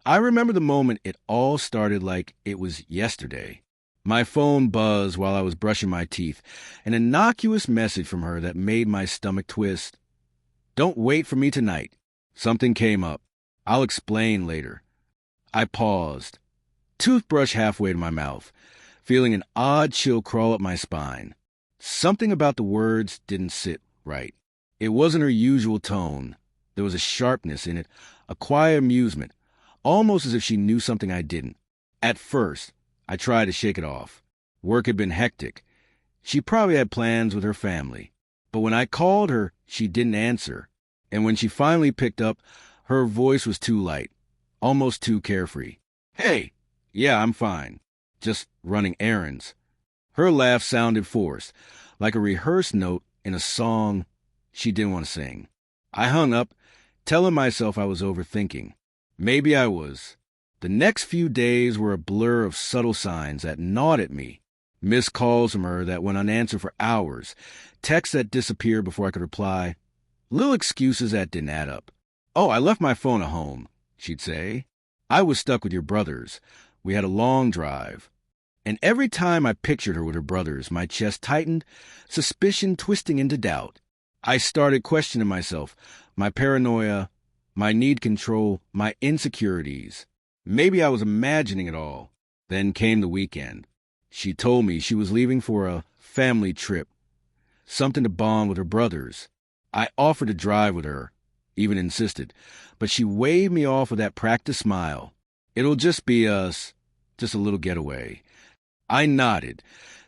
I remember the moment it all started like it was yesterday. My phone buzzed while I was brushing my teeth, an innocuous message from her that made my stomach twist. Don't wait for me tonight. Something came up. I'll explain later. I paused, toothbrush halfway to my mouth, feeling an odd chill crawl up my spine. Something about the words didn't sit right. It wasn't her usual tone. There was a sharpness in it, a quiet amusement, almost as if she knew something I didn't. At first, I tried to shake it off. Work had been hectic. She probably had plans with her family. But when I called her, she didn't answer. And when she finally picked up, her voice was too light, almost too carefree. Hey, yeah, I'm fine. Just running errands. Her laugh sounded forced, like a rehearsed note in a song she didn't want to sing. I hung up, telling myself I was overthinking. Maybe I was. The next few days were a blur of subtle signs that gnawed at me. Missed calls from her that went unanswered for hours, texts that disappeared before I could reply, little excuses that didn't add up. Oh, I left my phone at home, she'd say. I was stuck with your brothers. We had a long drive. And every time I pictured her with her brothers, my chest tightened, suspicion twisting into doubt. I started questioning myself, my paranoia, my need control, my insecurities. Maybe I was imagining it all. Then came the weekend. She told me she was leaving for a family trip, something to bond with her brothers. I offered to drive with her, even insisted, but she waved me off with that practiced smile. It'll just be us, just a little getaway. I nodded,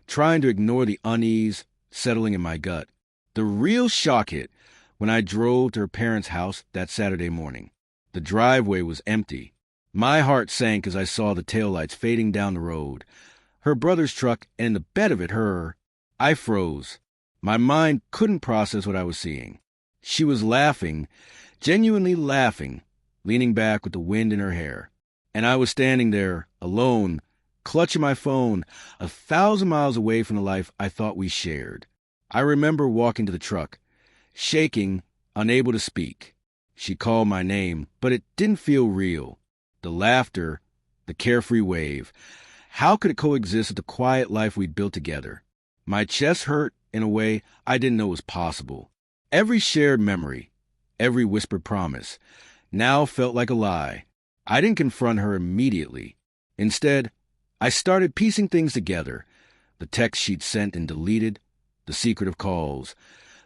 trying to ignore the unease settling in my gut. The real shock hit when I drove to her parents' house that Saturday morning. The driveway was empty. My heart sank as I saw the taillights fading down the road. Her brother's truck, and in the bed of it, her. I froze. My mind couldn't process what I was seeing. She was laughing, genuinely laughing, leaning back with the wind in her hair. And I was standing there, alone, clutching my phone, 1,000 miles away from the life I thought we shared. I remember walking to the truck, shaking, unable to speak. She called my name, but it didn't feel real. The laughter, the carefree wave. How could it coexist with the quiet life we'd built together? My chest hurt in a way I didn't know was possible. Every shared memory, every whispered promise, now felt like a lie. I didn't confront her immediately. Instead, I started piecing things together. The texts she'd sent and deleted, the secretive calls,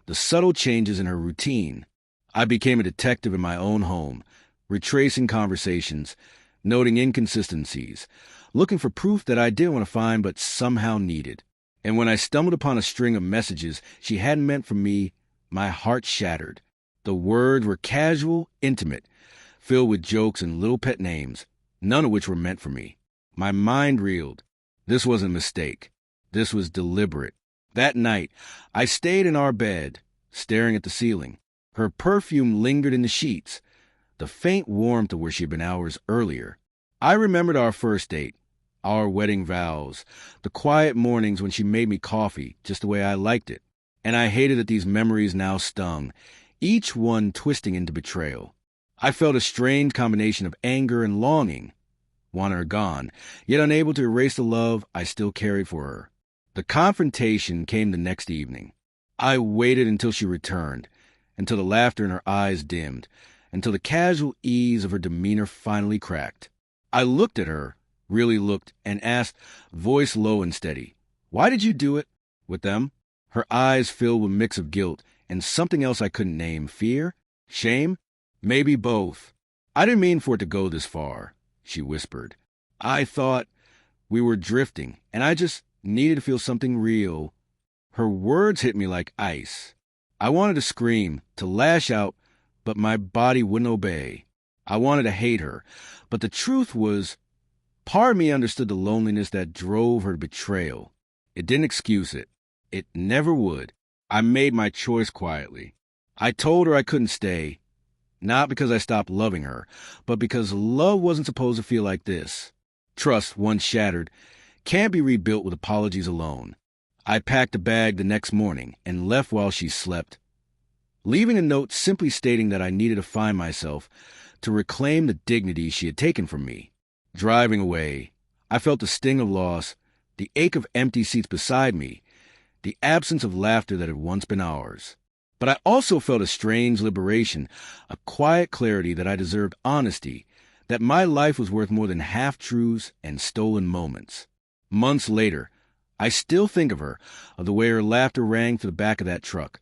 the subtle changes in her routine. I became a detective in my own home, retracing conversations, noting inconsistencies, looking for proof that I didn't want to find but somehow needed. And when I stumbled upon a string of messages she hadn't meant for me, my heart shattered. The words were casual, intimate, filled with jokes and little pet names, none of which were meant for me. My mind reeled. This wasn't a mistake. This was deliberate. That night, I stayed in our bed, staring at the ceiling. Her perfume lingered in the sheets, the faint warmth of where she'd been hours earlier. I remembered our first date, our wedding vows, the quiet mornings when she made me coffee just the way I liked it. And I hated that these memories now stung, each one twisting into betrayal. I felt a strange combination of anger and longing, wanting her gone, yet unable to erase the love I still carried for her. The confrontation came the next evening. I waited until she returned, until the laughter in her eyes dimmed, until the casual ease of her demeanor finally cracked. I looked at her, really looked, and asked, voice low and steady, "Why did you do it? With them?" Her eyes filled with a mix of guilt and something else I couldn't name. Fear? Shame? Maybe both. "I didn't mean for it to go this far," she whispered. "I thought we were drifting, and I just needed to feel something real." Her words hit me like ice. I wanted to scream, to lash out, but my body wouldn't obey. I wanted to hate her, but the truth was, part of me understood the loneliness that drove her betrayal. It didn't excuse it. It never would. I made my choice quietly. I told her I couldn't stay, not because I stopped loving her, but because love wasn't supposed to feel like this. Trust, once shattered, can't be rebuilt with apologies alone. I packed a bag the next morning and left while she slept, leaving a note simply stating that I needed to find myself, to reclaim the dignity she had taken from me. Driving away, I felt the sting of loss, the ache of empty seats beside me, the absence of laughter that had once been ours. But I also felt a strange liberation, a quiet clarity that I deserved honesty, that my life was worth more than half-truths and stolen moments. Months later, I still think of her, of the way her laughter rang through the back of that truck,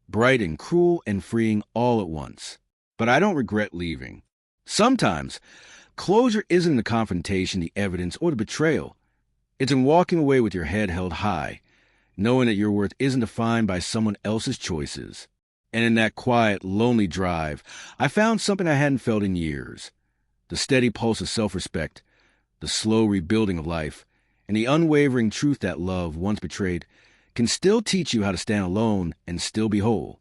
bright and cruel and freeing all at once. But I don't regret leaving. Sometimes, closure isn't in the confrontation, the evidence, or the betrayal. It's in walking away with your head held high, knowing that your worth isn't defined by someone else's choices. And in that quiet, lonely drive, I found something I hadn't felt in years. The steady pulse of self-respect, the slow rebuilding of life, and the unwavering truth that love, once betrayed, can still teach you how to stand alone and still be whole.